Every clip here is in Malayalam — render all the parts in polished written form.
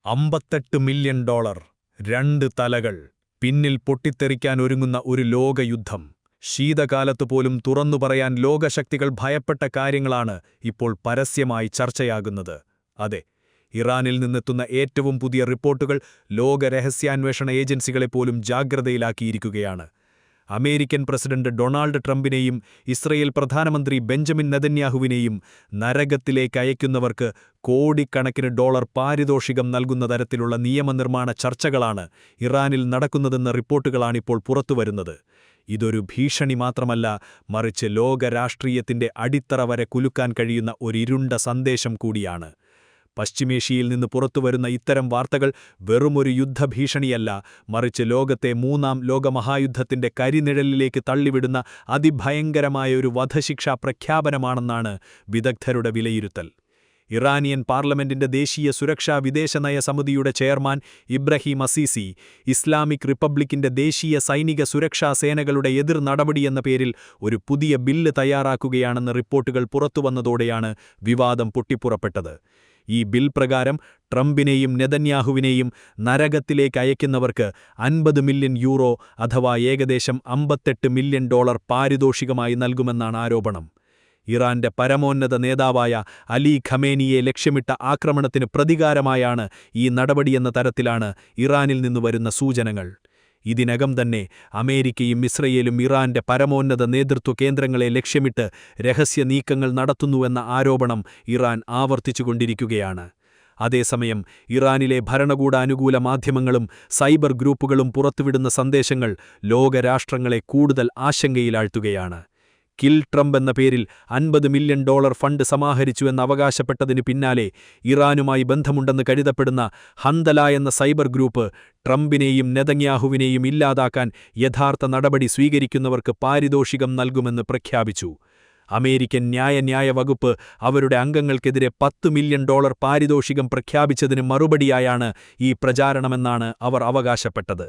$58 മില്യൺ, 2 തലകൾ, പിന്നിൽ പൊട്ടിത്തെറിക്കാനൊരുങ്ങുന്ന ഒരു ലോകയുദ്ധം. ശീതകാലത്തുപോലും തുറന്നു പറയാൻ ലോകശക്തികൾ ഭയപ്പെട്ട കാര്യങ്ങളാണ് ഇപ്പോൾ പരസ്യമായി ചർച്ചയാകുന്നത്. അതെ, ഇറാനിൽ നിന്നെത്തുന്ന ഏറ്റവും പുതിയ റിപ്പോർട്ടുകൾ ലോക രഹസ്യാന്വേഷണ ഏജൻസികളെപ്പോലും ജാഗ്രതയിലാക്കിയിരിക്കുകയാണ്. അമേരിക്കൻ പ്രസിഡന്റ് ഡൊണാൾഡ് ട്രംപിനെയും ഇസ്രയേൽ പ്രധാനമന്ത്രി ബെഞ്ചമിൻ നെതന്യാഹുവിനെയും നരകത്തിലേക്ക് അയക്കുന്നവർക്ക് കോടിക്കണക്കിന് ഡോളർ പാരിതോഷികം നൽകുന്ന തരത്തിലുള്ള നിയമനിർമ്മാണ ചർച്ചകളാണ് ഇറാനിൽ നടക്കുന്നതെന്ന റിപ്പോർട്ടുകളാണിപ്പോൾ പുറത്തുവരുന്നത്. ഇതൊരു ഭീഷണി മാത്രമല്ല, മറിച്ച് ലോക രാഷ്ട്രീയത്തിന്റെ അടിത്തറ വരെ കുലുക്കാൻ കഴിയുന്ന ഒരിരുണ്ട സന്ദേശം കൂടിയാണ്. പശ്ചിമേഷ്യയിൽ നിന്ന് പുറത്തുവരുന്ന ഇത്തരം വാർത്തകൾ വെറുമൊരു യുദ്ധഭീഷണിയല്ല, മറിച്ച് ലോകത്തെ മൂന്നാം ലോകമഹായുദ്ധത്തിന്റെ കരിനിഴലിലേക്ക് തള്ളിവിടുന്ന അതിഭയങ്കരമായ ഒരു വധശിക്ഷാ പ്രഖ്യാപനമാണെന്നാണ് വിദഗ്ധരുടെ വിലയിരുത്തൽ. ഇറാനിയൻ പാർലമെന്റിന്റെ ദേശീയ സുരക്ഷാ വിദേശനയ സമിതിയുടെ ചെയർമാൻ ഇബ്രാഹിം അസീസി, ഇസ്ലാമിക് റിപ്പബ്ലിക്കിന്റെ ദേശീയ സൈനിക സുരക്ഷാ സേനകളുടെ എതിർ നടപടിയെന്ന പേരിൽ ഒരു പുതിയ ബില്ല് തയ്യാറാക്കുകയാണെന്ന് റിപ്പോർട്ടുകൾ പുറത്തുവന്നതോടെയാണ് വിവാദം പൊട്ടിപ്പുറപ്പെട്ടത്. ഈ ബിൽ പ്രകാരം ട്രംപിനെയും നെതന്യാഹുവിനെയും നരകത്തിലേക്ക് അയക്കുന്നവർക്ക് €50 മില്യൺ അഥവാ ഏകദേശം $58 മില്യൺ പാരിതോഷികമായി നൽകുമെന്നാണ് ആരോപണം. ഇറാന്റെ പരമോന്നത നേതാവായ അലി ഖമേനിയെ ലക്ഷ്യമിട്ട ആക്രമണത്തിന് പ്രതികാരമായാണ് ഈ നടപടിയെന്ന തരത്തിലാണ് ഇറാനിൽ നിന്നു വരുന്ന സൂചനകൾ. ഇതിനകം തന്നെ അമേരിക്കയും ഇസ്രയേലും ഇറാന്റെ പരമോന്നത നേതൃത്വ കേന്ദ്രങ്ങളെ ലക്ഷ്യമിട്ട് രഹസ്യ നീക്കങ്ങൾ നടത്തുന്നുവെന്ന ആരോപണം ഇറാൻ ആവർത്തിച്ചുകൊണ്ടിരിക്കുകയാണ്. അതേസമയം ഇറാനിലെ ഭരണകൂട അനുകൂല മാധ്യമങ്ങളും സൈബർ ഗ്രൂപ്പുകളും പുറത്തുവിടുന്ന സന്ദേശങ്ങൾ ലോകരാഷ്ട്രങ്ങളെ കൂടുതൽ ആശങ്കയിലാഴ്ത്തുകയാണ്. കിൽ ട്രംപ് എന്ന പേരിൽ $50 മില്യൺ ഫണ്ട് സമാഹരിച്ചുവെന്ന് അവകാശപ്പെട്ടതിനു പിന്നാലെ ഇറാനുമായി ബന്ധമുണ്ടെന്ന് കരുതപ്പെടുന്ന ഹന്തല എന്ന സൈബർ ഗ്രൂപ്പ് ട്രംപിനെയും നെതന്യാഹുവിനെയും ഇല്ലാതാക്കാൻ യഥാർത്ഥ നടപടി സ്വീകരിക്കുന്നവർക്ക് പാരിതോഷികം നൽകുമെന്ന് പ്രഖ്യാപിച്ചു. അമേരിക്കൻ ന്യായ വകുപ്പ് അവരുടെ അംഗങ്ങൾക്കെതിരെ $10 മില്യൺ പാരിതോഷികം പ്രഖ്യാപിച്ചതിന് മറുപടിയായാണ് ഈ പ്രചാരണമെന്നാണ് അവർ അവകാശപ്പെട്ടത്.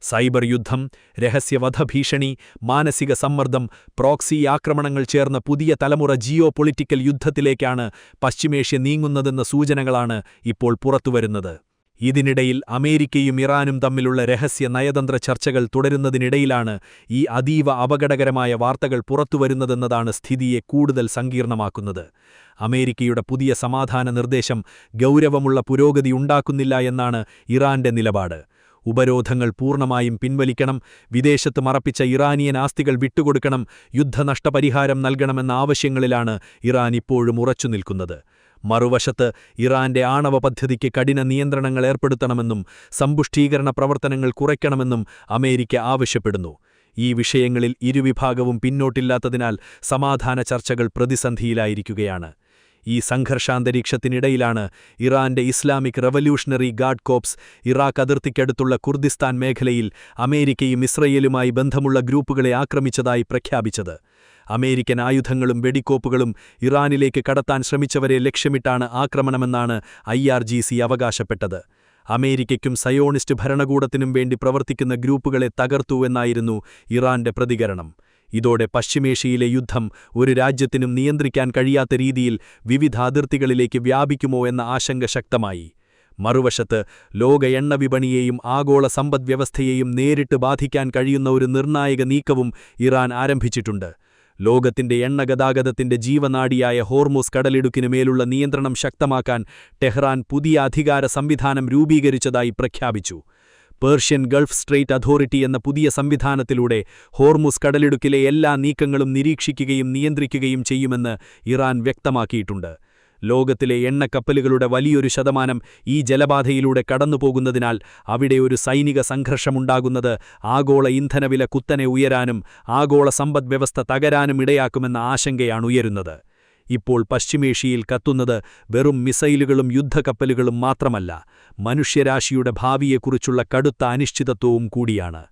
സൈബർ യുദ്ധം, രഹസ്യവധഭീഷണി, മാനസിക സമ്മർദ്ദം, പ്രോക്സി ആക്രമണങ്ങൾ ചേർന്ന പുതിയ തലമുറ ജിയോ പൊളിറ്റിക്കൽ യുദ്ധത്തിലേക്കാണ് പശ്ചിമേഷ്യ നീങ്ങുന്നതെന്ന സൂചനകളാണ് ഇപ്പോൾ പുറത്തുവരുന്നത്. ഇതിനിടയിൽ അമേരിക്കയും ഇറാനും തമ്മിലുള്ള രഹസ്യ നയതന്ത്ര ചർച്ചകൾ തുടരുന്നതിനിടയിലാണ് ഈ അതീവ അപകടകരമായ വാർത്തകൾ പുറത്തുവരുന്നതെന്നതാണ് സ്ഥിതിയെ കൂടുതൽ സങ്കീർണമാക്കുന്നത്. അമേരിക്കയുടെ പുതിയ സമാധാന നിർദ്ദേശം ഗൗരവമുള്ള പുരോഗതി ഉണ്ടാക്കുന്നില്ല എന്നാണ് ഇറാന്റെ നിലപാട്. ഉപരോധങ്ങൾ പൂർണ്ണമായും പിൻവലിക്കണം, വിദേശത്ത് മറപ്പിച്ച ഇറാനിയൻ ആസ്തികൾ വിട്ടുകൊടുക്കണം, യുദ്ധനഷ്ടപരിഹാരം നൽകണമെന്ന ആവശ്യങ്ങളിലാണ് ഇറാൻ ഇപ്പോഴും ഉറച്ചുനിൽക്കുന്നത്. മറുവശത്ത് ഇറാന്റെ ആണവ പദ്ധതിക്ക് കഠിന നിയന്ത്രണങ്ങൾ ഏർപ്പെടുത്തണമെന്നും സമ്പുഷ്ടീകരണ പ്രവർത്തനങ്ങൾ കുറയ്ക്കണമെന്നും അമേരിക്ക ആവശ്യപ്പെടുന്നു. ഈ വിഷയങ്ങളിൽ ഇരുവിഭാഗവും പിന്നോട്ടില്ലാത്തതിനാൽ സമാധാന ചർച്ചകൾ പ്രതിസന്ധിയിലായിരിക്കുകയാണ്. ഈ സംഘർഷാന്തരീക്ഷത്തിനിടയിലാണ് ഇറാന്റെ Islamic Revolutionary Guard Corps Iraq അതിർത്തിക്കടുത്തുള്ള കുർദിസ്ഥാൻ മേഖലയിൽ അമേരിക്കയും ഇസ്രയേലുമായി ബന്ധമുള്ള ഗ്രൂപ്പുകളെ ആക്രമിച്ചതായി പ്രഖ്യാപിച്ചത്. അമേരിക്കൻ ആയുധങ്ങളും വെടിക്കോപ്പുകളും ഇറാനിലേക്ക് കടത്താൻ ശ്രമിച്ചവരെ ലക്ഷ്യമിട്ടാണ് ആക്രമണമെന്നാണ് IRGC അവകാശപ്പെട്ടത്. അമേരിക്കയ്ക്കും സയോണിസ്റ്റ് ഭരണകൂടത്തിനും വേണ്ടി പ്രവർത്തിക്കുന്ന ഗ്രൂപ്പുകളെ തകർത്തുവെന്നായിരുന്നു ഇറാന്റെ പ്രതികരണം. ഇതോടെ പശ്ചിമേഷ്യയിലെ യുദ്ധം ഒരു രാജ്യത്തിനും നിയന്ത്രിക്കാൻ കഴിയാത്ത രീതിയിൽ വിവിധ അതിർത്തികളിലേക്ക് വ്യാപിക്കുമോ എന്ന ആശങ്ക ശക്തമായി. മറുവശത്ത് ലോക എണ്ണ വിപണിയെയും ആഗോള സമ്പദ്വ്യവസ്ഥയെയും നേരിട്ട് ബാധിക്കാൻ കഴിയുന്ന ഒരു നിർണായക നീക്കവും ഇറാൻ ആരംഭിച്ചിട്ടുണ്ട്. ലോകത്തിന്റെ എണ്ണ ഗതാഗതത്തിന്റെ ജീവനാഡിയായ ഹോർമുസ് കടലിടുക്കിനു മേലുള്ള നിയന്ത്രണം ശക്തമാക്കാൻ ടെഹ്റാൻ പുതിയ അധികാര സംവിധാനം രൂപീകരിച്ചതായി പ്രഖ്യാപിച്ചു. പേർഷ്യൻ ഗൾഫ് സ്ട്രെയിറ്റ് അതോറിറ്റി എന്ന പുതിയ സംവിധാനത്തിലൂടെ ഹോർമുസ് കടലിടുക്കിലെ എല്ലാ നീക്കങ്ങളും നിരീക്ഷിക്കുകയും നിയന്ത്രിക്കുകയും ചെയ്യുമെന്ന് ഇറാൻ വ്യക്തമാക്കിയിട്ടുണ്ട്. ലോകത്തിലെ എണ്ണക്കപ്പലുകളുടെ വലിയൊരു ശതമാനം ഈ ജലപാതയിലൂടെ കടന്നുപോകുന്നതിനാൽ അവിടെ ഒരു സൈനിക സംഘർഷമുണ്ടാകുന്നത് ആഗോള ഇന്ധനവില കുത്തനെ ഉയരാനും ആഗോള സമ്പദ്വ്യവസ്ഥ തകരാനും ഇടയാക്കുമെന്ന ആശങ്കയാണ് ഉയരുന്നത്. ഇപ്പോൾ പശ്ചിമേഷ്യയിൽ കത്തുന്നത് വെറും മിസൈലുകളും യുദ്ധക്കപ്പലുകളും മാത്രമല്ല, മനുഷ്യരാശിയുടെ ഭാവിയെക്കുറിച്ചുള്ള കടുത്ത അനിശ്ചിതത്വവും കൂടിയാണ്.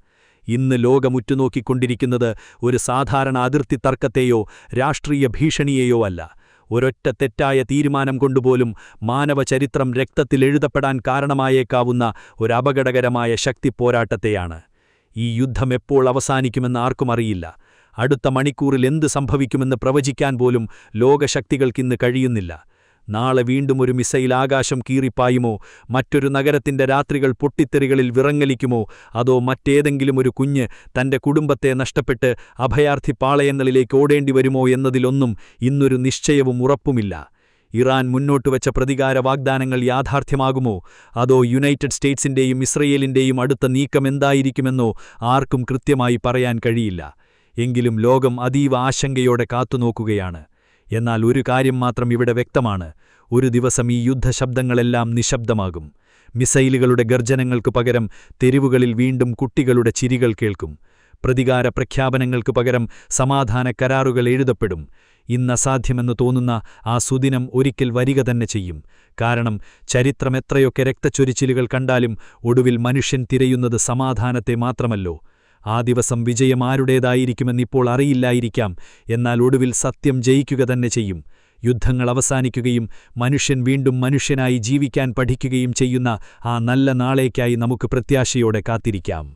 ഇന്ന് ലോകമുറ്റുനോക്കിക്കൊണ്ടിരിക്കുന്നത് ഒരു സാധാരണ അതിർത്തി തർക്കത്തെയോ രാഷ്ട്രീയ ഭീഷണിയെയോ അല്ല, ഒരൊറ്റ തെറ്റായ തീരുമാനം കൊണ്ടുപോലും മാനവചരിത്രം രക്തത്തിലെഴുതപ്പെടാൻ കാരണമായേക്കാവുന്ന ഒരു അപകടകരമായ ശക്തിപ്പോരാട്ടത്തെയാണ്. ഈ യുദ്ധം എപ്പോൾ അവസാനിക്കുമെന്ന് ആർക്കും അറിയില്ല. അടുത്ത മണിക്കൂറിൽ എന്ത് സംഭവിക്കുമെന്ന് പ്രവചിക്കാൻ പോലും ലോകശക്തികൾക്കിന്ന് കഴിയുന്നില്ല. നാളെ വീണ്ടും ഒരു മിസൈൽ ആകാശം കീറിപ്പായുമോ, മറ്റൊരു നഗരത്തിന്റെ രാത്രികൾ പൊട്ടിത്തെറികളിൽ വിറങ്ങലിക്കുമോ, അതോ മറ്റേതെങ്കിലും ഒരു കുഞ്ഞ് തന്റെ കുടുംബത്തെ നഷ്ടപ്പെട്ട് അഭയാർത്ഥി പാളയങ്ങളിലേക്ക് ഓടേണ്ടി വരുമോ എന്നതിലൊന്നും ഇന്നൊരു നിശ്ചയവും ഉറപ്പുമില്ല. ഇറാൻ മുന്നോട്ടുവച്ച പ്രതികാര വാഗ്ദാനങ്ങൾ യാഥാർത്ഥ്യമാകുമോ, അതോ യുണൈറ്റഡ് സ്റ്റേറ്റ്സിന്റെയും ഇസ്രയേലിന്റെയും അടുത്ത നീക്കം എന്തായിരിക്കുമെന്നോ ആർക്കും കൃത്യമായി പറയാൻ കഴിയില്ല. എങ്കിലും ലോകം അതീവ ആശങ്കയോടെ കാത്തുനോക്കുകയാണ്. എന്നാൽ ഒരു കാര്യം മാത്രം ഇവിടെ വ്യക്തമാണ്: ഒരു ദിവസം ഈ യുദ്ധശബ്ദങ്ങളെല്ലാം നിശബ്ദമാകും. മിസൈലുകളുടെ ഗർജനങ്ങൾക്കു പകരം തെരുവുകളിൽ വീണ്ടും കുട്ടികളുടെ ചിരികൾ കേൾക്കും. പ്രതികാര പ്രഖ്യാപനങ്ങൾക്കു പകരം സമാധാന കരാറുകൾ എഴുതപ്പെടും. ഇന്നസാധ്യമെന്ന് തോന്നുന്ന ആ സുദിനം ഒരിക്കൽ വരിക തന്നെ ചെയ്യും. കാരണം ചരിത്രം എത്രയൊക്കെ രക്തച്ചൊരിച്ചിലുകൾ കണ്ടാലും ഒടുവിൽ മനുഷ്യൻ തിരയുന്നത് സമാധാനത്തെ മാത്രമല്ലോ. ആ ദിവസം വിജയം ആരുടേതായിരിക്കുമെന്നിപ്പോൾ അറിയില്ലായിരിക്കാം. എന്നാൽ ഒടുവിൽ സത്യം ജയിക്കുക തന്നെ ചെയ്യും. യുദ്ധങ്ങൾ അവസാനിക്കുകയും മനുഷ്യൻ വീണ്ടും മനുഷ്യനായി ജീവിക്കാൻ പഠിക്കുകയും ചെയ്യുന്ന ആ നല്ല നാളേക്കായി നമുക്ക് പ്രത്യാശയോടെ കാത്തിരിക്കാം.